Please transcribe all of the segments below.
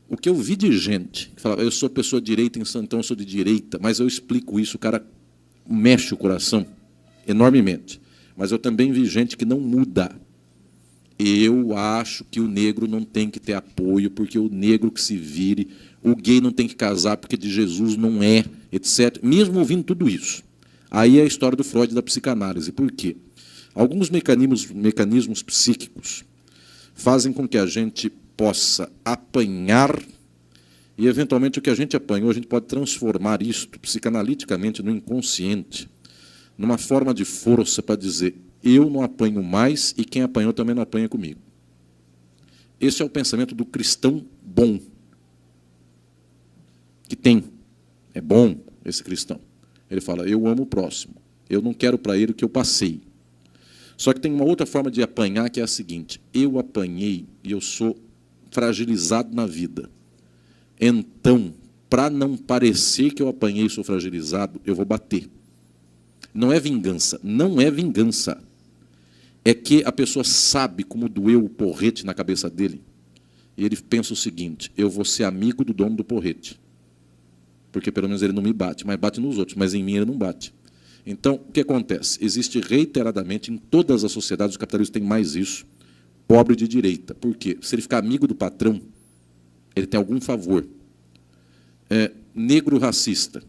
o que eu vi de gente que falava, eu sou pessoa direita, então eu sou de direita, mas eu explico isso, o cara mexe o coração enormemente. Mas eu também vi gente que não muda. Eu acho que o negro não tem que ter apoio, porque o negro que se vire, o gay não tem que casar porque de Jesus não é, etc. Mesmo ouvindo tudo isso. Aí é a história do Freud e da psicanálise. Por quê? Alguns mecanismos psíquicos fazem com que a gente possa apanhar e, eventualmente, o que a gente apanhou, a gente pode transformar isto psicanaliticamente no inconsciente, numa forma de força para dizer eu não apanho mais e quem apanhou também não apanha comigo. Esse é o pensamento do cristão bom. Que tem. É bom esse cristão. Ele fala, eu amo o próximo. Eu não quero para ele o que eu passei. Só que tem uma outra forma de apanhar, que é a seguinte. Eu apanhei e eu sou fragilizado na vida. Então, para não parecer que eu apanhei e sou fragilizado, eu vou bater. Não é vingança. Não é vingança. É que a pessoa sabe como doeu o porrete na cabeça dele. E ele pensa o seguinte, eu vou ser amigo do dono do porrete. Porque pelo menos ele não me bate, mas bate nos outros, mas em mim ele não bate. Então, o que acontece? Existe reiteradamente, em todas as sociedades, os capitalistas têm mais isso, pobre de direita. Por quê? Se ele ficar amigo do patrão, ele tem algum favor. Negro racista,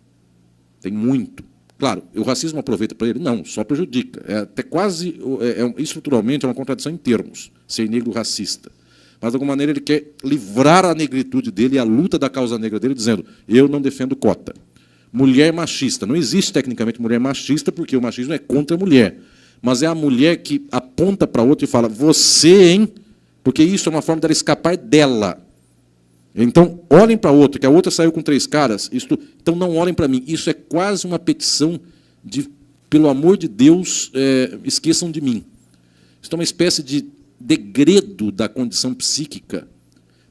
tem muito. Claro, o racismo aproveita para ele? Não, só prejudica. É até quase, estruturalmente, é uma contradição em termos, ser negro racista. Mas, de alguma maneira, ele quer livrar a negritude dele e a luta da causa negra dele, dizendo, eu não defendo cota. Mulher machista. Não existe, tecnicamente, mulher machista, porque o machismo é contra a mulher. Mas é a mulher que aponta para outra e fala, você, hein? Porque isso é uma forma dela escapar dela. Então, olhem para a outra, que a outra saiu com 3 caras, então não olhem para mim. Isso é quase uma petição de, pelo amor de Deus, esqueçam de mim. Isso é uma espécie de degredo da condição psíquica,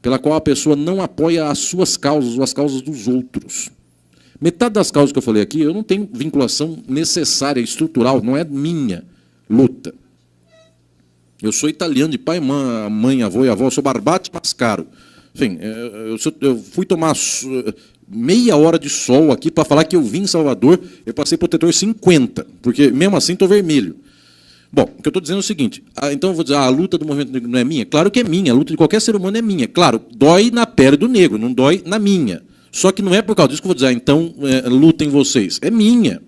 pela qual a pessoa não apoia as suas causas ou as causas dos outros. Metade das causas que eu falei aqui, eu não tenho vinculação necessária, estrutural, não é minha luta. Eu sou italiano de pai, mãe, avô e avó, eu sou Barbate Mascaro. Enfim, eu fui tomar meia hora de sol aqui para falar que eu vim em Salvador, eu passei protetor 50, porque mesmo assim estou vermelho. Bom, o que eu estou dizendo é o seguinte, então eu vou dizer, a luta do movimento negro não é minha? Claro que é minha, a luta de qualquer ser humano é minha. Claro, dói na pele do negro, não dói na minha. Só que não é por causa disso que eu vou dizer, então lutem vocês. É minha.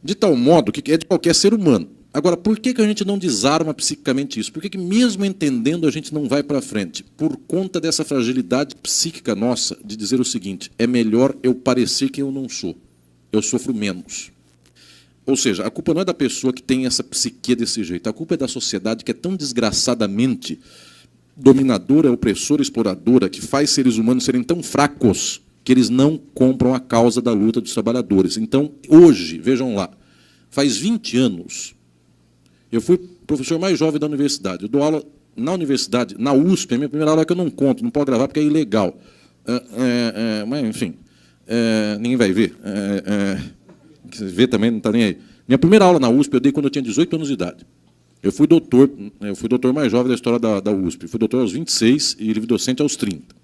De tal modo que é de qualquer ser humano. Agora, por que a gente não desarma psiquicamente isso? Por que mesmo entendendo a gente não vai para frente? Por conta dessa fragilidade psíquica nossa de dizer o seguinte, é melhor eu parecer que eu não sou. Eu sofro menos. Ou seja, a culpa não é da pessoa que tem essa psique desse jeito. A culpa é da sociedade que é tão desgraçadamente dominadora, opressora, exploradora, que faz seres humanos serem tão fracos que eles não compram a causa da luta dos trabalhadores. Então, hoje, vejam lá, faz 20 anos... Eu fui professor mais jovem da universidade. Eu dou aula na universidade, na USP, a minha primeira aula é que eu não conto, não pode gravar porque é ilegal. Mas, enfim, ninguém vai ver. Ver também não está nem aí. Minha primeira aula na USP eu dei quando eu tinha 18 anos de idade. Eu fui doutor mais jovem da história da USP. Fui doutor aos 26 e livre docente aos 30.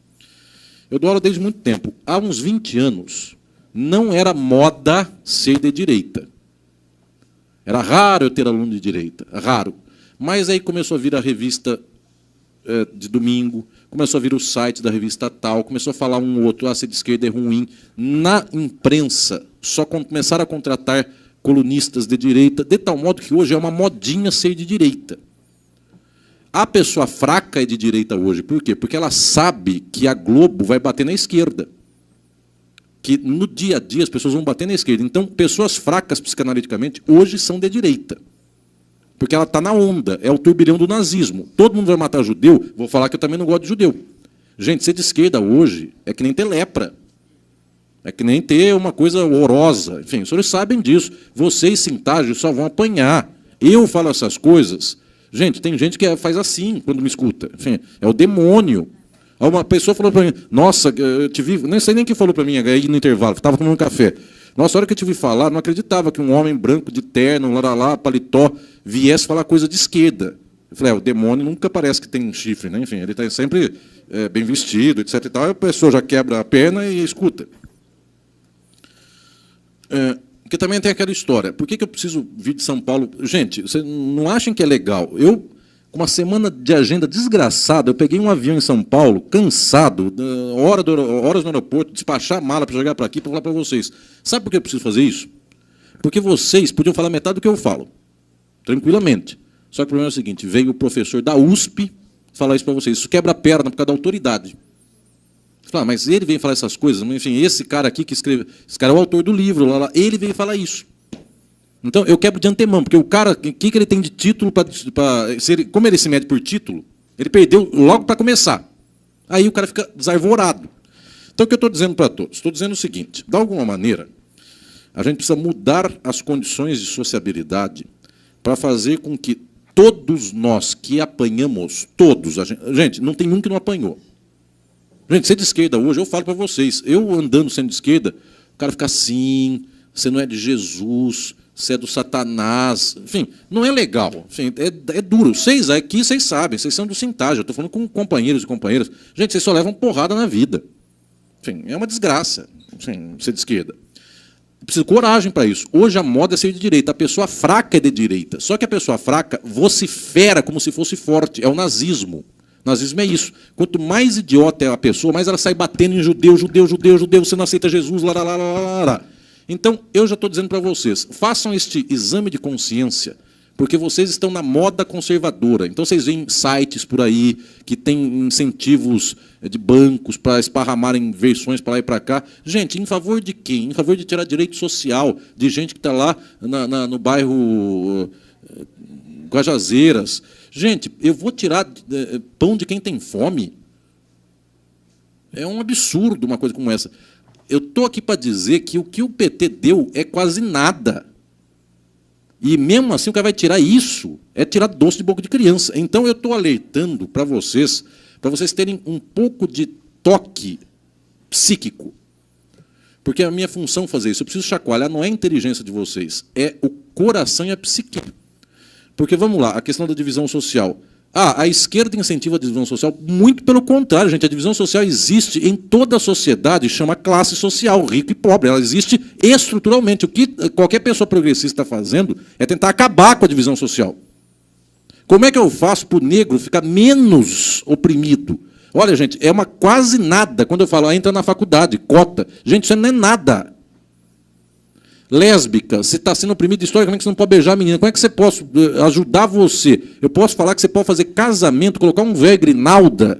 Eu dou aula desde muito tempo. Há uns 20 anos, não era moda ser de direita. Era raro eu ter aluno de direita, raro. Mas aí começou a vir a revista de domingo, começou a vir o site da revista tal, começou a falar um ou outro, ser de esquerda é ruim. Na imprensa, só começaram a contratar colunistas de direita, de tal modo que hoje é uma modinha ser de direita. A pessoa fraca é de direita hoje. Por quê? Porque ela sabe que a Globo vai bater na esquerda. Que no dia a dia as pessoas vão bater na esquerda. Então, pessoas fracas psicanaliticamente hoje são de direita. Porque ela está na onda, é o turbilhão do nazismo. Todo mundo vai matar judeu, vou falar que eu também não gosto de judeu. Gente, ser de esquerda hoje é que nem ter lepra. É que nem ter uma coisa horrorosa. Enfim, os senhores sabem disso. Vocês, Sintage, só vão apanhar. Eu falo essas coisas. Gente, tem gente que faz assim quando me escuta. Enfim, é o demônio. Uma pessoa falou para mim, nossa, eu te vi, nem sei nem quem falou para mim aí no intervalo, estava tomando um café. Nossa, a hora que eu te vi falar, não acreditava que um homem branco de terno, lá, paletó, viesse falar coisa de esquerda. Eu falei, o demônio nunca parece que tem um chifre, né? Enfim, ele está sempre bem vestido, etc. E tal, aí a pessoa já quebra a perna e escuta. Porque também tem aquela história. Por que eu preciso vir de São Paulo? Gente, vocês não acham que é legal? Eu, com uma semana de agenda desgraçada, eu peguei um avião em São Paulo, cansado, horas no aeroporto, despachar a mala para chegar para aqui para falar para vocês. Sabe por que eu preciso fazer isso? Porque vocês podiam falar metade do que eu falo, tranquilamente. Só que o problema é o seguinte, veio o professor da USP falar isso para vocês. Isso quebra a perna por causa da autoridade. Você fala, mas ele veio falar essas coisas? Enfim, esse cara aqui que escreveu, esse cara é o autor do livro, lá, ele veio falar isso. Então, eu quebro de antemão, porque o cara, o que ele tem de título, como ele se mede por título, ele perdeu logo para começar. Aí o cara fica desarvorado. Então, o que eu estou dizendo para todos? Estou dizendo o seguinte, de alguma maneira, a gente precisa mudar as condições de sociabilidade para fazer com que todos nós que apanhamos, todos, gente, não tem um que não apanhou. Gente, ser de esquerda hoje, eu falo para vocês, eu andando sendo de esquerda, o cara fica assim, você não é de Jesus, você é do Satanás, enfim, não é legal, enfim, é duro. Vocês aqui, vocês sabem, vocês são do Sintage, eu estou falando com companheiros e companheiras, gente, vocês só levam porrada na vida. Enfim, é uma desgraça, enfim, ser de esquerda. Precisa de coragem para isso. Hoje a moda é ser de direita. A pessoa fraca é de direita. Só que a pessoa fraca vocifera como se fosse forte. É o nazismo. O nazismo é isso. Quanto mais idiota é a pessoa, mais ela sai batendo em judeu, você não aceita Jesus, lá, lá, lá, lá, lá. Então, eu já estou dizendo para vocês, façam este exame de consciência, porque vocês estão na moda conservadora. Então, vocês veem sites por aí que têm incentivos de bancos para esparramarem versões para lá e para cá. Gente, em favor de quem? Em favor de tirar direito social de gente que está lá no bairro Guajazeiras. Gente, eu vou tirar pão de quem tem fome? É um absurdo uma coisa como essa. Eu estou aqui para dizer que o que o PT deu é quase nada. E mesmo assim o cara vai tirar isso, é tirar doce de boca de criança. Então eu estou alertando para vocês terem um pouco de toque psíquico. Porque é a minha função fazer isso. Eu preciso chacoalhar, não é a inteligência de vocês, é o coração e a psique. Porque, vamos lá, a questão da divisão social. A esquerda incentiva a divisão social? Muito pelo contrário, gente. A divisão social existe em toda a sociedade, chama classe social, rico e pobre. Ela existe estruturalmente. O que qualquer pessoa progressista está fazendo é tentar acabar com a divisão social. Como é que eu faço para o negro ficar menos oprimido? Olha, gente, é uma quase nada. Quando eu falo, entra na faculdade, cota. Gente, isso não é nada. Lésbica, você está sendo oprimido historicamente, você não pode beijar a menina. Como é que você pode ajudar você? Eu posso falar que você pode fazer casamento, colocar um véio grinalda,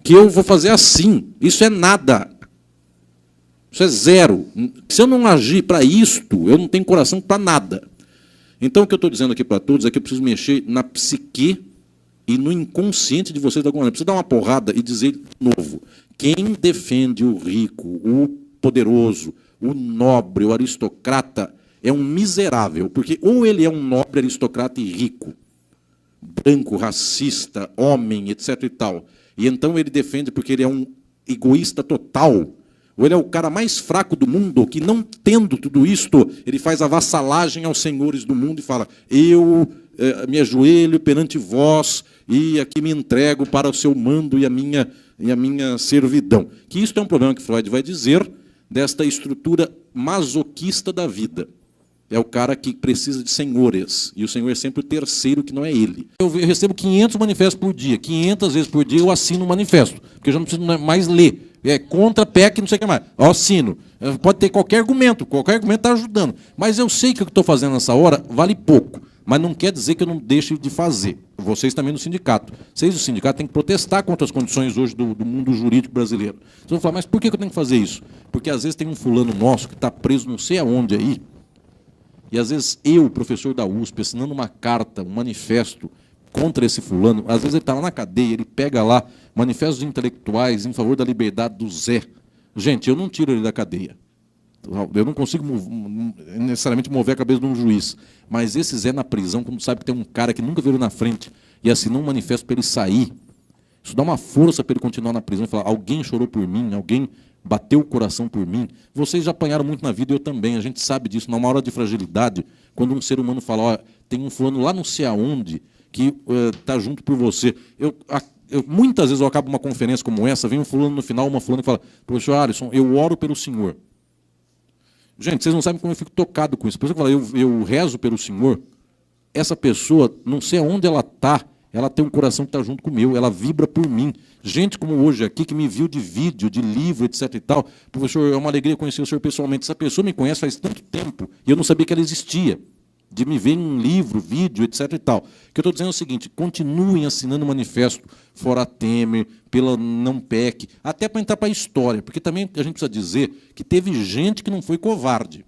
que eu vou fazer assim. Isso é nada. Isso é zero. Se eu não agir para isto, eu não tenho coração para nada. Então, o que eu estou dizendo aqui para todos é que eu preciso mexer na psique e no inconsciente de vocês de alguma maneira. Eu preciso dar uma porrada e dizer de novo, quem defende o rico, o poderoso, o nobre, o aristocrata, é um miserável, porque ou ele é um nobre, aristocrata e rico, branco, racista, homem, etc. e tal, e então ele defende porque ele é um egoísta total, ou ele é o cara mais fraco do mundo, que não tendo tudo isto, ele faz a vassalagem aos senhores do mundo e fala, eu me ajoelho perante vós e aqui me entrego para o seu mando e a minha servidão. Que isto é um problema que Freud vai dizer, desta estrutura masoquista da vida. É o cara que precisa de senhores, e o senhor é sempre o terceiro que não é ele. Eu recebo 500 manifestos por dia, 500 vezes por dia eu assino um manifesto, porque eu já não preciso mais ler. É contra, PEC, não sei o que mais. Eu assino. Pode ter qualquer argumento está ajudando. Mas eu sei que o que estou fazendo nessa hora vale pouco, mas não quer dizer que eu não deixe de fazer. Vocês também no sindicato. Vocês do sindicato têm que protestar contra as condições hoje do mundo jurídico brasileiro. Vocês vão falar, mas por que eu tenho que fazer isso? Porque às vezes tem um fulano nosso que está preso não sei aonde aí, e às vezes eu, professor da USP, assinando uma carta, um manifesto contra esse fulano, às vezes ele está lá na cadeia, ele pega lá manifestos intelectuais em favor da liberdade do Zé. Gente, eu não tiro ele da cadeia. Eu não consigo necessariamente mover a cabeça de um juiz, mas esse Zé na prisão, quando sabe que tem um cara que nunca viu ele na frente e assinou um manifesto para ele sair, isso dá uma força para ele continuar na prisão e falar, alguém chorou por mim, alguém bateu o coração por mim. Vocês já apanharam muito na vida, eu também, a gente sabe disso. Numa hora de fragilidade, quando um ser humano fala, ó, tem um fulano lá não sei aonde, que está junto por você. Muitas vezes eu acabo uma conferência como essa, vem um fulano no final, uma fulana que fala, professor Alisson, eu oro pelo senhor. Gente, vocês não sabem como eu fico tocado com isso. Por exemplo, eu rezo pelo senhor, essa pessoa, não sei aonde ela está, ela tem um coração que está junto com o meu, ela vibra por mim. Gente como hoje aqui, que me viu de vídeo, de livro, etc. e tal, professor, é uma alegria conhecer o senhor pessoalmente. Essa pessoa me conhece faz tanto tempo e eu não sabia que ela existia. De me ver em um livro, vídeo, etc. e tal. O que eu estou dizendo é o seguinte, continuem assinando o manifesto Fora Temer, pela Não PEC, até para entrar para a história, porque também a gente precisa dizer que teve gente que não foi covarde,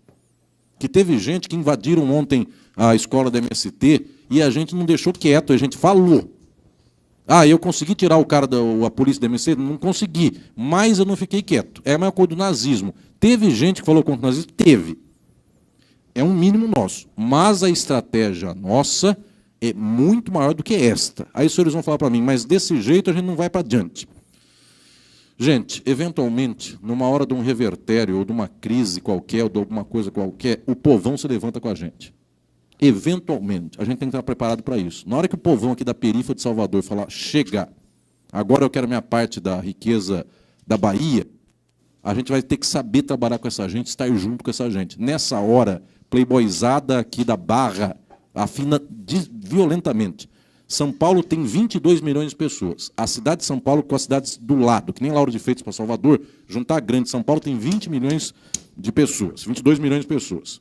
que teve gente que invadiram ontem a escola da MST e a gente não deixou quieto, a gente falou. Ah, eu consegui tirar o cara a polícia da MST? Não consegui, mas eu não fiquei quieto. É a mesma coisa do nazismo. Teve gente que falou contra o nazismo? Teve. É um mínimo nosso, mas a estratégia nossa é muito maior do que esta. Aí os senhores vão falar para mim, mas desse jeito a gente não vai para adiante. Gente, eventualmente, numa hora de um revertério, ou de uma crise qualquer, ou de alguma coisa qualquer, o povão se levanta com a gente. Eventualmente, a gente tem que estar preparado para isso. Na hora que o povão aqui da periferia de Salvador falar, chega, agora eu quero a minha parte da riqueza da Bahia, a gente vai ter que saber trabalhar com essa gente, estar junto com essa gente. Nessa hora, playboyzada aqui da Barra afina violentamente. São Paulo tem 22 milhões de pessoas. A cidade de São Paulo com as cidades do lado, que nem Lauro de Freitas para Salvador, juntar grande. São Paulo tem 20 milhões de pessoas, 22 milhões de pessoas.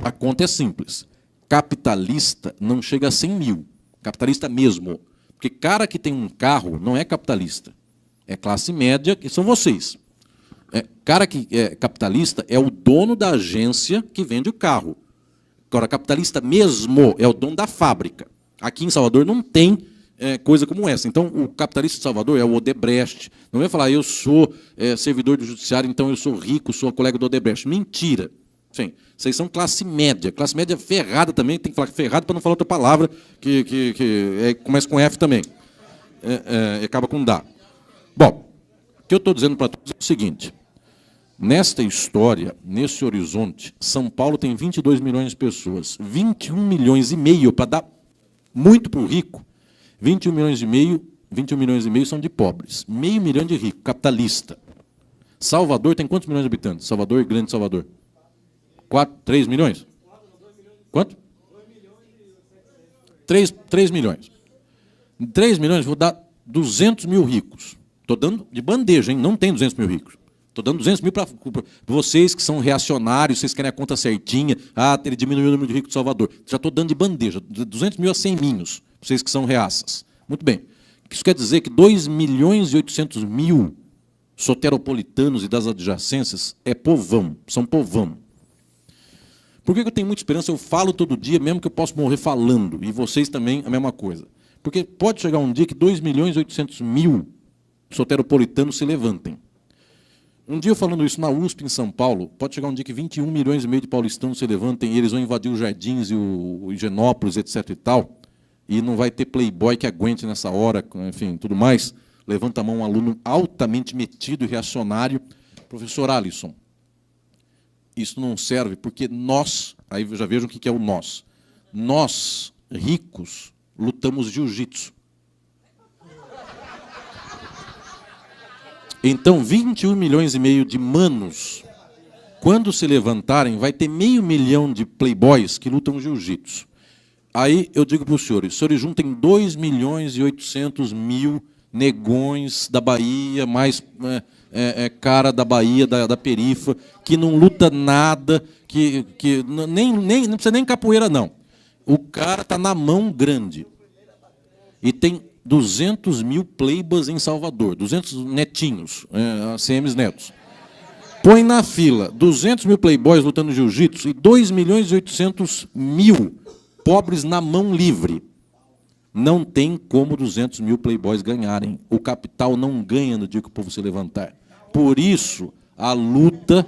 A conta é simples. Capitalista não chega a 100 mil. Capitalista mesmo. Porque cara que tem um carro não é capitalista. É classe média, que são vocês. Cara que é capitalista é o dono da agência que vende o carro. Agora, capitalista mesmo é o dono da fábrica. Aqui em Salvador não tem coisa como essa. Então, o capitalista de Salvador é o Odebrecht. Não vai falar, eu sou servidor do judiciário, então eu sou rico, sou colega do Odebrecht. Mentira. Sim, vocês são classe média. Classe média ferrada também, tem que falar ferrado para não falar outra palavra, que começa com F também. Acaba com dá. Bom, o que eu estou dizendo para todos é o seguinte. Nesta história, nesse horizonte, São Paulo tem 22 milhões de pessoas. 21 milhões e meio, para dar muito para o rico, 21 milhões e meio são de pobres. Meio milhão de rico, capitalista. Salvador tem quantos milhões de habitantes? Salvador e Grande Salvador. 3 milhões? Quanto? 3 milhões. 3 milhões, vou dar 200 mil ricos. Estou dando de bandeja, hein? Não tem 200 mil ricos. Estou dando 200 mil para vocês que são reacionários, vocês querem a conta certinha. Ah, ele diminuiu o número de ricos de Salvador. Já estou dando de bandeja, 200 mil a 100 minhos, vocês que são reaças. Muito bem. Isso quer dizer que 2 milhões e 800 mil soteropolitanos e das adjacências é povão, são povão. Por que eu tenho muita esperança? Eu falo todo dia, mesmo que eu possa morrer falando, e vocês também a mesma coisa. Porque pode chegar um dia que 2 milhões e 800 mil soteropolitanos se levantem. Um dia eu falando isso na USP, em São Paulo, pode chegar um dia que 21 milhões e meio de paulistanos se levantem e eles vão invadir os Jardins e o Higienópolis, etc. e tal, e não vai ter playboy que aguente nessa hora, enfim, tudo mais. Levanta a mão um aluno altamente metido e reacionário. Professor Alisson, isso não serve porque nós, aí já vejam o que é o nós, ricos, lutamos jiu-jitsu. Então, 21 milhões e meio de manos, quando se levantarem, vai ter meio milhão de playboys que lutam jiu-jitsu. Aí eu digo para os senhores juntem 2 milhões e 800 mil negões da Bahia, mais cara da Bahia, da perifa, que não luta nada, que não precisa nem capoeira, não. O cara está na mão grande. E tem 200 mil pleibas em Salvador, 200 netinhos, ACMs netos. Põe na fila 200 mil playboys lutando jiu-jitsu e 2 milhões e 800 mil pobres na mão livre. Não tem como 200 mil playboys ganharem. O capital não ganha no dia que o povo se levantar. Por isso, a luta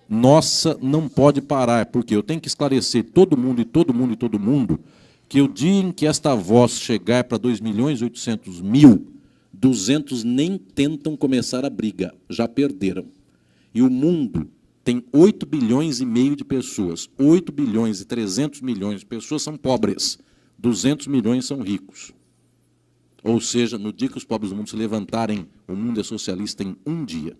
nossa não pode parar, porque eu tenho que esclarecer todo mundo que o dia em que esta voz chegar para 2 milhões e 800 mil, 200 nem tentam começar a briga, já perderam. E o mundo tem 8 bilhões e meio de pessoas. 8 bilhões e 300 milhões de pessoas são pobres. 200 milhões são ricos. Ou seja, no dia que os pobres do mundo se levantarem, o mundo é socialista em um dia.